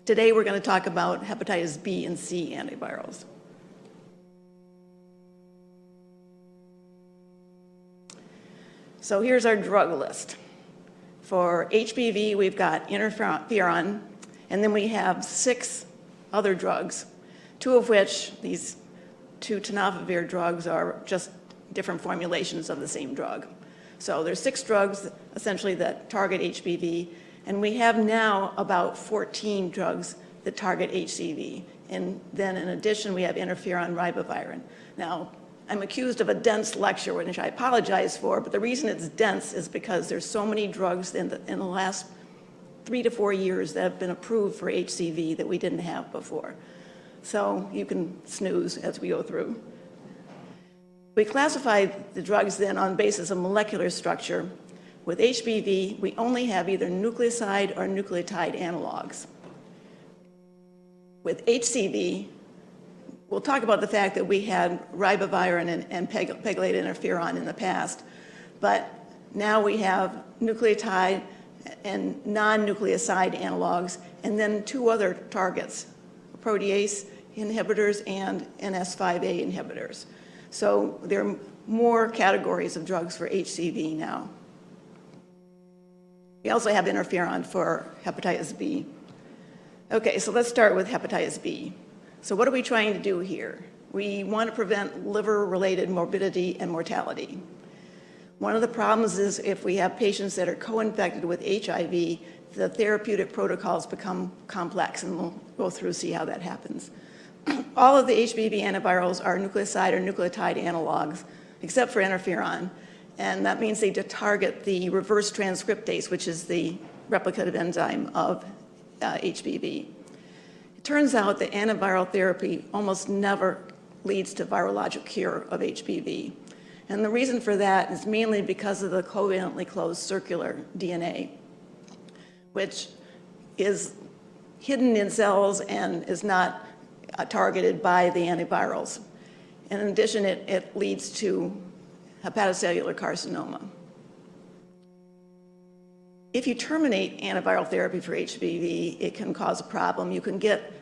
Today we're going to talk about hepatitis B and C antivirals. So here's our drug list. For HBV, we've got interferon, and then we have 6 other drugs, 2 of which, these 2 tenofovir drugs, are just different formulations of the same drug. So there's 6 drugs, essentially, that target HBV, and we have now about 14 drugs that target HCV. And then in addition, we have interferon ribavirin. Now, I'm accused of a dense lecture, which I apologize for, but the reason it's dense is because there's so many drugs in the last 3 to 4 years that have been approved for HCV that we didn't have before. So you can snooze as we go through. We classified the drugs then on the basis of molecular structure. With HBV, we only have either nucleoside or nucleotide analogs. With HCV, we'll talk about the fact that we had ribavirin and pegylated interferon in the past, but now we have nucleotide and non-nucleoside analogs, and then 2 other targets, protease inhibitors and NS5A inhibitors. So there are more categories of drugs for HCV now. We also have interferon for hepatitis B. Okay, so let's start with hepatitis B. So what are we trying to do here? We want to prevent liver-related morbidity and mortality. One of the problems is if we have patients that are co-infected with HIV, the therapeutic protocols become complex, and we'll go through see how that happens. All of the HBV antivirals are nucleoside or nucleotide analogs, except for interferon. And that means they target the reverse transcriptase, which is the replicative enzyme of HBV. It turns out that antiviral therapy almost never leads to virologic cure of HBV. And the reason for that is mainly because of the covalently closed circular DNA, which is hidden in cells and is not targeted by the antivirals. And in addition, it leads to hepatocellular carcinoma. If you terminate antiviral therapy for HBV, it can cause a problem. You can get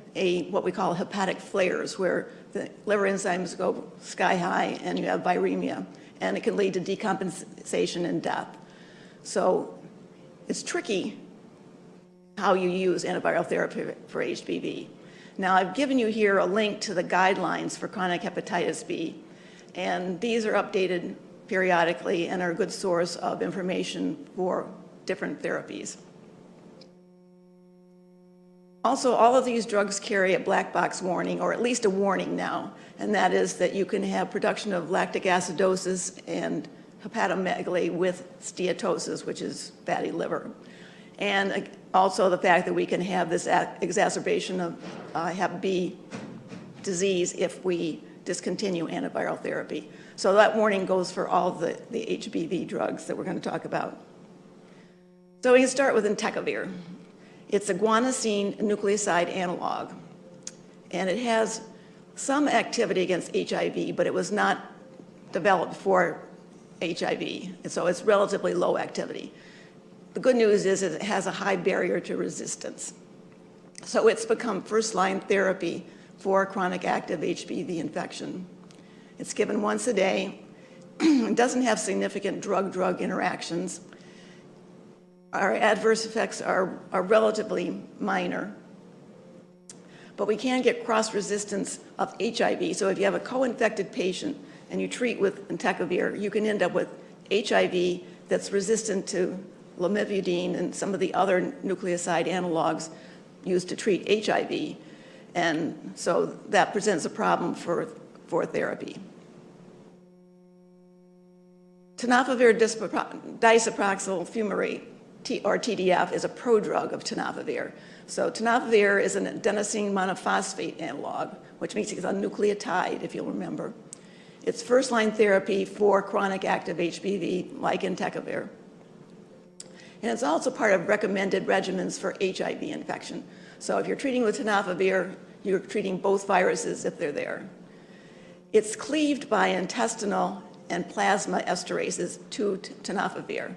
what we call hepatic flares, where the liver enzymes go sky high and you have viremia, and it can lead to decompensation and death. So it's tricky how you use antiviral therapy for HBV. Now, I've given you here a link to the guidelines for chronic hepatitis B, and these are updated periodically and are a good source of information for different therapies. Also, all of these drugs carry a black box warning, or at least a warning now, and that is that you can have production of lactic acidosis and hepatomegaly with steatosis, which is fatty liver. And also the fact that we can have this exacerbation of Hep B disease if we discontinue antiviral therapy. So that warning goes for all the HBV drugs that we're going to talk about. So we can start with entecavir. It's a guanosine nucleoside analog, and it has some activity against HIV, but it was not developed for HIV, and so it's relatively low activity. The good news is it has a high barrier to resistance. So it's become first-line therapy for chronic active HBV infection. It's given once a day. It doesn't have significant drug-drug interactions. Our adverse effects are relatively minor, but we can get cross-resistance of HIV. So if you have a co-infected patient and you treat with entecavir, you can end up with HIV that's resistant to lamivudine and some of the other nucleoside analogs used to treat HIV. And so that presents a problem for therapy. Tenofovir disoproxil fumarate, or TDF, is a prodrug of tenofovir. So tenofovir is an adenosine monophosphate analog, which means it's a nucleotide, if you'll remember. It's first-line therapy for chronic active HBV, like entecavir. And it's also part of recommended regimens for HIV infection. So if you're treating with tenofovir, you're treating both viruses if they're there. It's cleaved by intestinal and plasma esterases to tenofovir,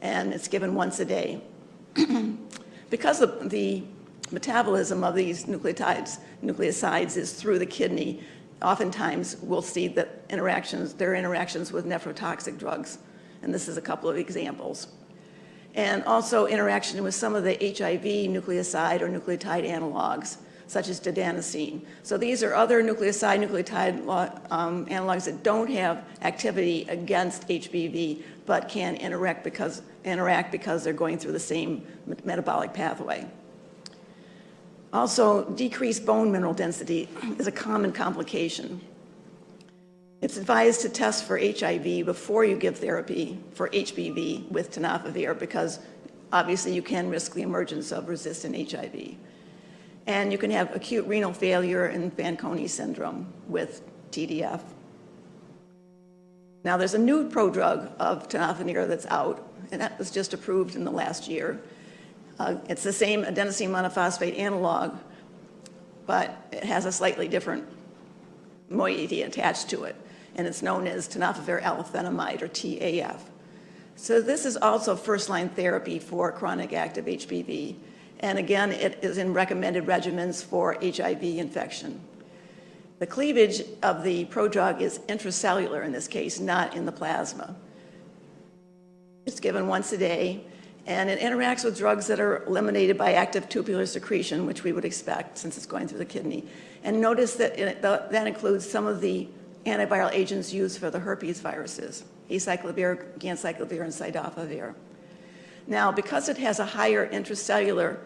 and it's given once a day. Because the metabolism of these nucleosides is through the kidney. Oftentimes, we'll see that there are interactions with nephrotoxic drugs, and this is a couple of examples. And also interaction with some of the HIV nucleoside or nucleotide analogs, such as didanosine. So these are other nucleotide analogs that don't have activity against HBV, but can interact because they're going through the same metabolic pathway. Also, decreased bone mineral density is a common complication. It's advised to test for HIV before you give therapy for HBV with tenofovir, because obviously you can risk the emergence of resistant HIV. And you can have acute renal failure and Fanconi syndrome with TDF. Now, there's a new prodrug of tenofovir that's out, and that was just approved in the last year. It's the same adenosine monophosphate analog, but it has a slightly different moiety attached to it, and it's known as tenofovir alafenamide, or TAF. So this is also first-line therapy for chronic active HBV, and again, it is in recommended regimens for HIV infection. The cleavage of the prodrug is intracellular in this case, not in the plasma. It's given once a day, and it interacts with drugs that are eliminated by active tubular secretion, which we would expect since it's going through the kidney. And notice that that includes some of the antiviral agents used for the herpes viruses, acyclovir, ganciclovir, and cidofovir. Now, because it has a higher intracellular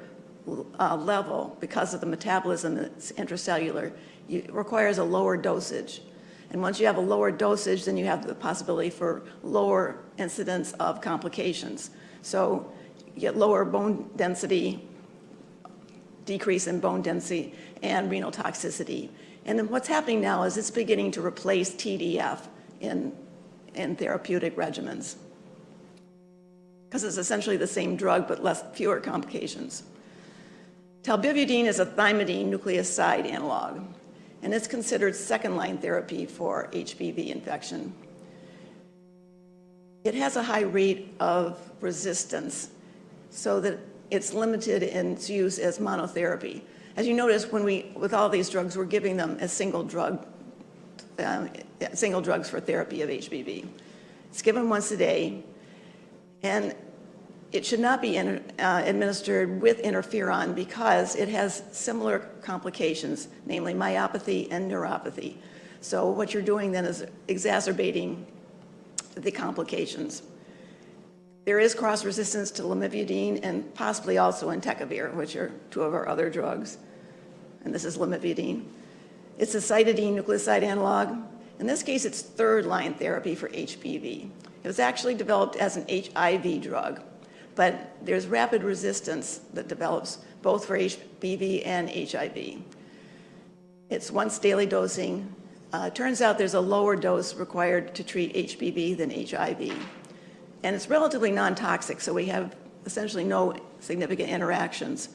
level, because of the metabolism that's intracellular, it requires a lower dosage. And once you have a lower dosage, then you have the possibility for lower incidence of complications. So you get lower bone density, decrease in bone density, and renal toxicity. And then what's happening now is it's beginning to replace TDF in therapeutic regimens, because it's essentially the same drug but fewer complications. Talbivudine is a thymidine nucleoside analog, and it's considered second-line therapy for HBV infection. It has a high rate of resistance, so that it's limited in its use as monotherapy. As you notice, with all these drugs, we're giving them as single drugs for therapy of HBV. It's given once a day, and it should not be administered with interferon because it has similar complications, namely myopathy and neuropathy. So what you're doing then is exacerbating the complications. There is cross-resistance to lamivudine and possibly also entecavir, which are two of our other drugs. And this is lamivudine. It's a cytidine nucleoside analog. In this case, it's third-line therapy for HBV. It was actually developed as an HIV drug, but there's rapid resistance that develops both for HBV and HIV. It's once daily dosing. Turns out there's a lower dose required to treat HBV than HIV. And it's relatively non-toxic, so we have essentially no significant interactions.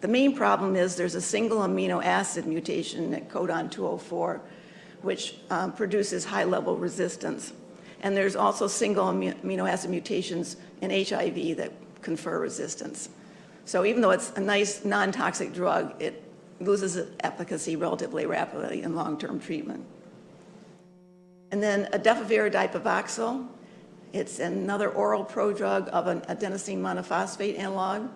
The main problem is there's a single amino acid mutation at codon 204, which produces high-level resistance. And there's also single amino acid mutations in HIV that confer resistance. So even though it's a nice non-toxic drug, it loses its efficacy relatively rapidly in long-term treatment. And then adefovir dipivoxyl. It's another oral prodrug of an adenosine monophosphate analog.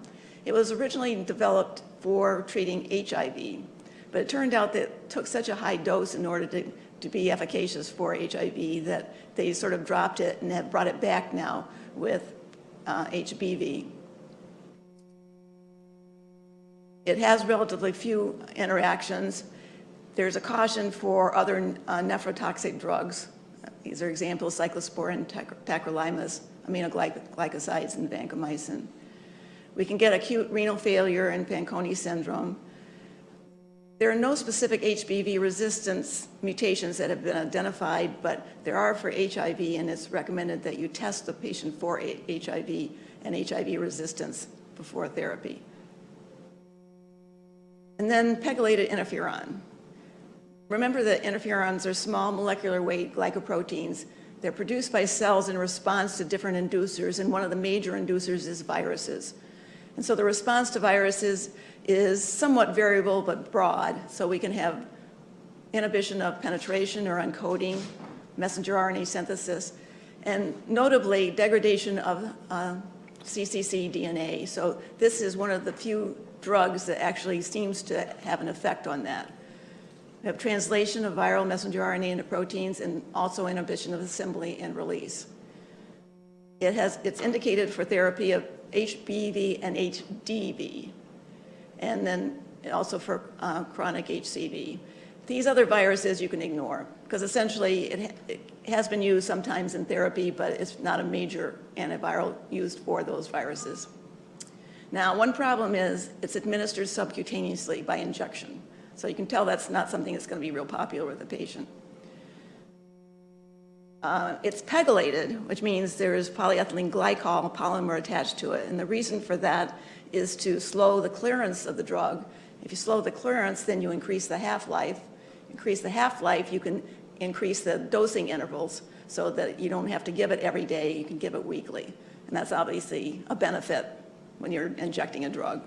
It was originally developed for treating HIV, but it turned out that it took such a high dose in order to be efficacious for HIV that they sort of dropped it and have brought it back now with HBV. It has relatively few interactions. There's a caution for other nephrotoxic drugs. These are examples: cyclosporin, tacrolimus, aminoglycosides, and vancomycin. We can get acute renal failure and Fanconi syndrome. There are no specific HBV resistance mutations that have been identified, but there are for HIV, and it's recommended that you test the patient for HIV and HIV resistance before therapy. And then pegylated interferon. Remember that interferons are small molecular weight glycoproteins. They're produced by cells in response to different inducers, and one of the major inducers is viruses. And so the response to viruses is somewhat variable but broad, so we can have inhibition of penetration or uncoding, messenger RNA synthesis, and notably degradation of CCC DNA. So this is one of the few drugs that actually seems to have an effect on that. We have translation of viral messenger RNA into proteins and also inhibition of assembly and release. It's indicated for therapy of HBV and HDV, and then also for chronic HCV. These other viruses you can ignore, because essentially it has been used sometimes in therapy, but it's not a major antiviral used for those viruses. Now, one problem is it's administered subcutaneously by injection. So you can tell that's not something that's going to be real popular with the patient. It's pegylated, which means there is polyethylene glycol polymer attached to it. And the reason for that is to slow the clearance of the drug. If you slow the clearance, then you increase the half-life. Increase the half-life, you can increase the dosing intervals so that you don't have to give it every day, you can give it weekly. And that's obviously a benefit when you're injecting a drug.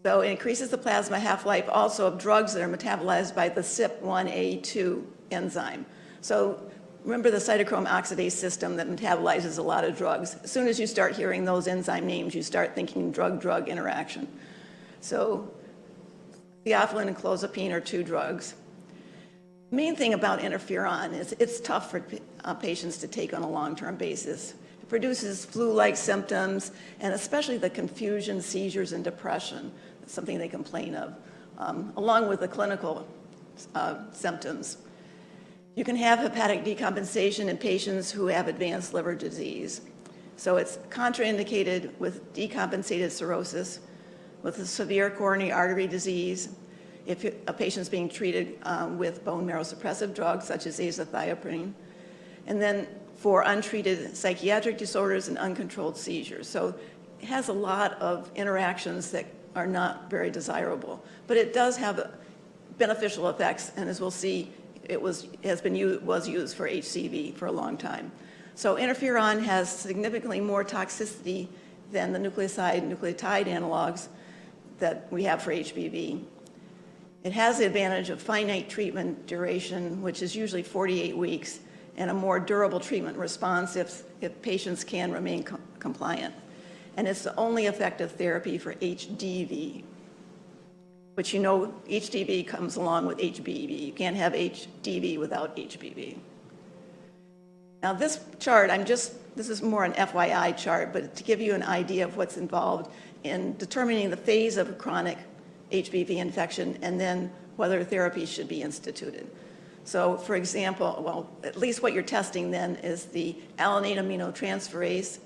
So it increases the plasma half-life also of drugs that are metabolized by the CYP1A2 enzyme. So remember the cytochrome oxidase system that metabolizes a lot of drugs. As soon as you start hearing those enzyme names, you start thinking drug-drug interaction. So theophylline and clozapine are two drugs. The main thing about interferon is it's tough for patients to take on a long-term basis. It produces flu-like symptoms, and especially the confusion, seizures, and depression. That's something they complain of, along with the clinical symptoms. You can have hepatic decompensation in patients who have advanced liver disease. So it's contraindicated with decompensated cirrhosis, with a severe coronary artery disease, if a patient's being treated with bone marrow suppressive drugs such as azathioprine, and then for untreated psychiatric disorders and uncontrolled seizures. So it has a lot of interactions that are not very desirable, but it does have beneficial effects, and as we'll see, it was used for HCV for a long time. So interferon has significantly more toxicity than the nucleotide analogs that we have for HBV. It has the advantage of finite treatment duration, which is usually 48 weeks, and a more durable treatment response if patients can remain compliant. And it's the only effective therapy for HDV, which you know HDV comes along with HBV. You can't have HDV without HBV. Now this chart, this is more an FYI chart, but to give you an idea of what's involved in determining the phase of a chronic HBV infection and then whether therapy should be instituted. So for example, well, at least what you're testing then is the alanine aminotransferase,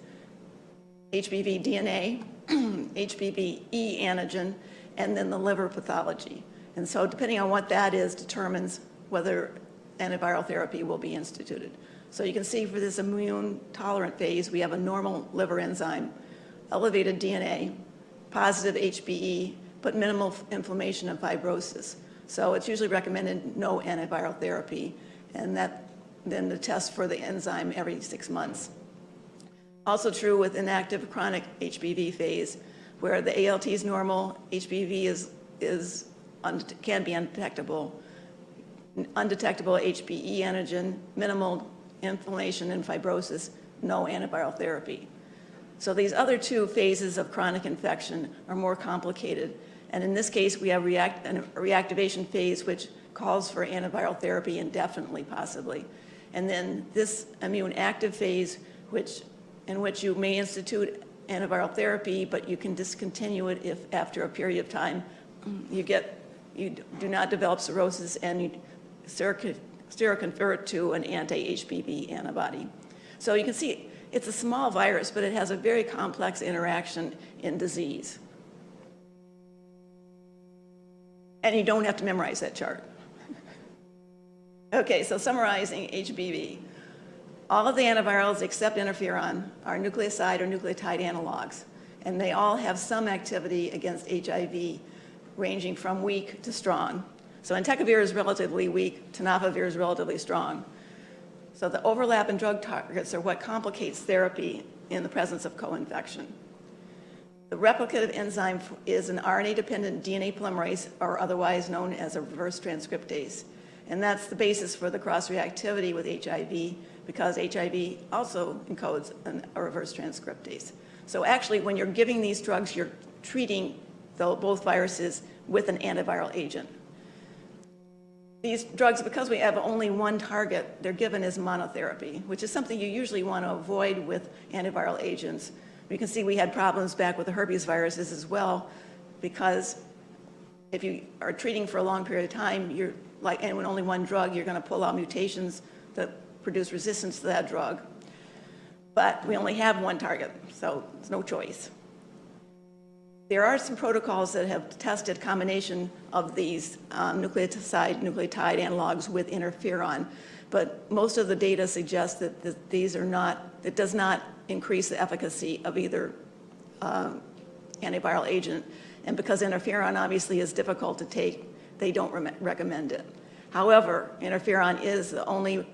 HBV DNA, HBV E antigen, and then the liver pathology. And so depending on what that is determines whether antiviral therapy will be instituted. So you can see for this immune tolerant phase, we have a normal liver enzyme, elevated DNA, positive HBE, but minimal inflammation and fibrosis. So it's usually recommended no antiviral therapy, and then the test for the enzyme every 6 months. Also true with inactive chronic HBV phase, where the ALT is normal, HBV can be undetectable HBE antigen, minimal inflammation and fibrosis, no antiviral therapy. So these other two phases of chronic infection are more complicated. And in this case, we have a reactivation phase, which calls for antiviral therapy indefinitely, possibly. And then this immune active phase, in which you may institute antiviral therapy, but you can discontinue it if after a period of time you do not develop cirrhosis and you seroconvert to an anti-HBV antibody. So you can see it's a small virus, but it has a very complex interaction in disease. And you don't have to memorize that chart. Okay, so summarizing HBV. All of the antivirals except interferon are nucleoside or nucleotide analogs, and they all have some activity against HIV, ranging from weak to strong. So entecavir is relatively weak, tenofovir is relatively strong. So the overlap in drug targets are what complicates therapy in the presence of co-infection. The replicative enzyme is an RNA-dependent DNA polymerase, or otherwise known as a reverse transcriptase. And that's the basis for the cross-reactivity with HIV, because HIV also encodes a reverse transcriptase. So actually, when you're giving these drugs, you're treating both viruses with an antiviral agent. These drugs, because we have only one target, they're given as monotherapy, which is something you usually want to avoid with antiviral agents. You can see we had problems back with the herpes viruses as well, because if you are treating for a long period of time, and with only one drug, you're going to pull out mutations that produce resistance to that drug. But we only have one target, so there's no choice. There are some protocols that have tested combination of these nucleotide analogs with interferon, but most of the data suggests that it does not increase the efficacy of either antiviral agent. And because interferon obviously is difficult to take, they don't recommend it. However, interferon is the only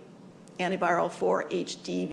antiviral for HBV.